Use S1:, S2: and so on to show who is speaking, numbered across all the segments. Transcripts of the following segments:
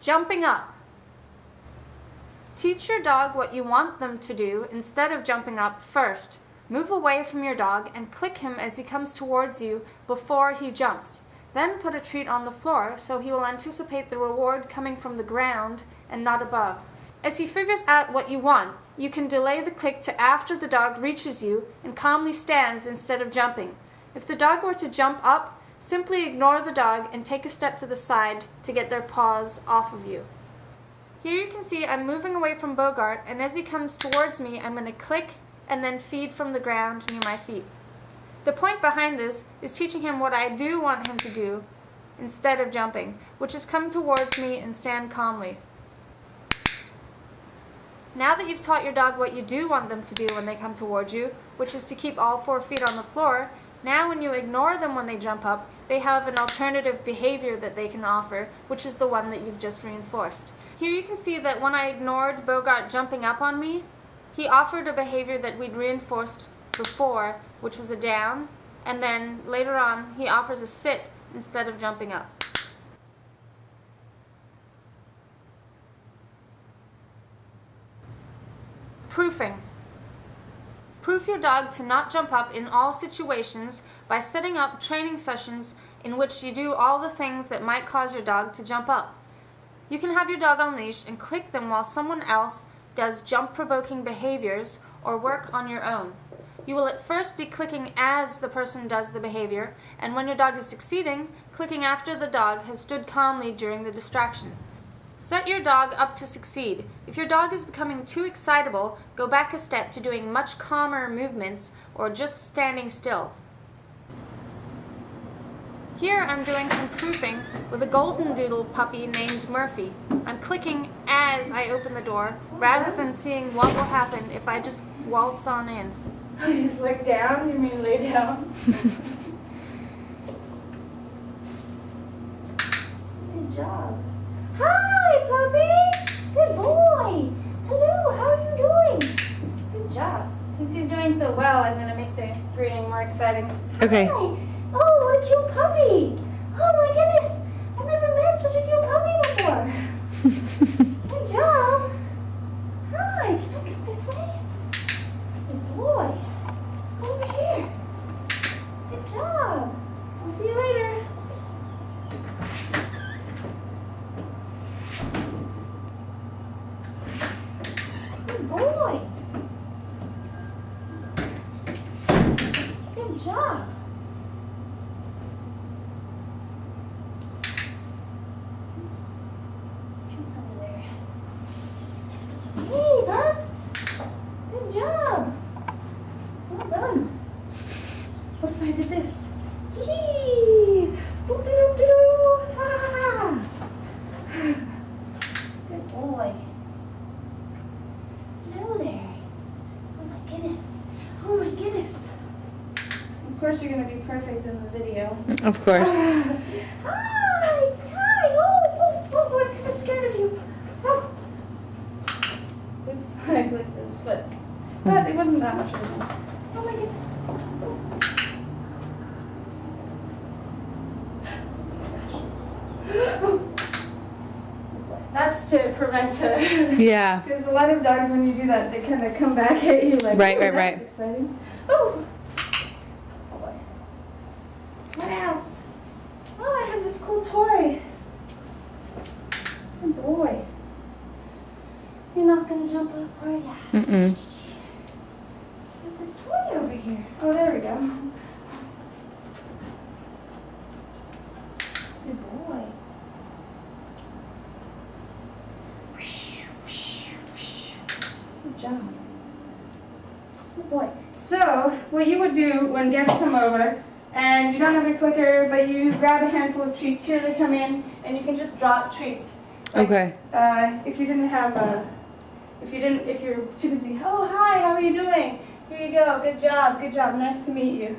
S1: Jumping up. Teach your dog what you want them to do instead of jumping up first. Move away from your dog and click him as he comes towards you before he jumps. Then put a treat on the floor so he will anticipate the reward coming from the ground and not above. As he figures out what you want, you can delay the click to after the dog reaches you and calmly stands instead of jumping. If the dog were to jump up, simply ignore the dog and take a step to the side to get their paws off of you. Here you can see I'm moving away from Bogart, and as he comes towards me, I'm going to click and then feed from the ground near my feet. The point behind this is teaching him what I do want him to do instead of jumping, which is come towards me and stand calmly. Now that you've taught your dog what you do want them to do when they come towards you, which is to keep all 4 feet on the floor, now when you ignore them when they jump up, they have an alternative behavior that they can offer, which is the one that you've just reinforced. Here you can see that when I ignored Bogart jumping up on me, he offered a behavior that we'd reinforced before, which was a down, and then later on he offers a sit instead of jumping up. Proofing. Proof your dog to not jump up in all situations by setting up training sessions in which you do all the things that might cause your dog to jump up. You can have your dog on leash and click them while someone else does jump-provoking behaviors or work on your own. You will at first be clicking as the person does the behavior, and when your dog is succeeding, clicking after the dog has stood calmly during the distraction. Set your dog up to succeed. If your dog is becoming too excitable, go back a step to doing much calmer movements or just standing still. Here I'm doing some proofing with a golden doodle puppy named Murphy. I'm clicking as I open the door rather than seeing what will happen if I just waltz on in.
S2: Just look down? You mean lay down? Good job. Hi, puppy! Good boy! Hello, how are you doing? Good job. Since he's doing so well, I'm going to make the greeting more exciting.
S3: Okay.
S2: Hi! Oh, what a cute puppy! Oh my goodness! I've never met such a cute puppy before! Good job! Hi, can I come this way? Good boy! Let's go over here. Good job! I'll see you later. Good boy! Good job! Treats over there. Hey, Bubs! Good job! Well done. What if I did this? Hee! Doo-doo-doo-doo! Ha! Good boy. Hello there. Oh my goodness. Oh my goodness. Of course you're going to be perfect in the video.
S3: Of course.
S2: Hi! Hi! Oh, I'm kind of scared of you. Oh. Oops, I clicked his foot. But it wasn't that much of a thing. Oh my goodness. Oh. That's to prevent it.
S3: Yeah.
S2: Because a lot of dogs, when you do that, they kind of come back at you like,
S3: Right,
S2: oh,
S3: right,
S2: that's
S3: right.
S2: exciting. Oh! Oh boy. What else? Oh, I have this cool toy. Good boy. You're not going to jump up, are you?
S3: Mm-mm.
S2: I have this toy over here. Oh, there we go. Good boy. Good job. Good boy. So, what you would do when guests come over, and you don't have your clicker, but you grab a handful of treats. Here they come in, and you can just drop treats. Like,
S3: Okay.
S2: If you didn't have if you're too busy, oh, hi, how are you doing? Here you go, good job, nice to meet you.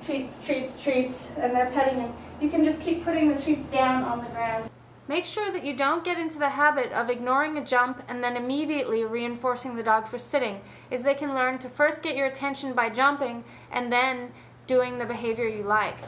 S2: Treats, treats, treats, and they're petting him. You can just keep putting the treats down on the ground.
S1: Make sure that you don't get into the habit of ignoring a jump and then immediately reinforcing the dog for sitting, as they can learn to first get your attention by jumping and then doing the behavior you like.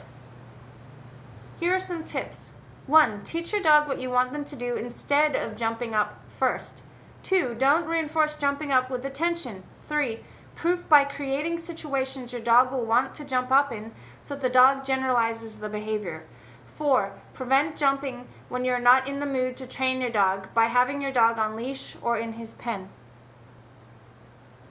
S1: Here are some tips. 1. Teach your dog what you want them to do instead of jumping up first. 2. Don't reinforce jumping up with attention. 3. Proof by creating situations your dog will want to jump up in so the dog generalizes the behavior. 4. Prevent jumping when you're not in the mood to train your dog by having your dog on leash or in his pen.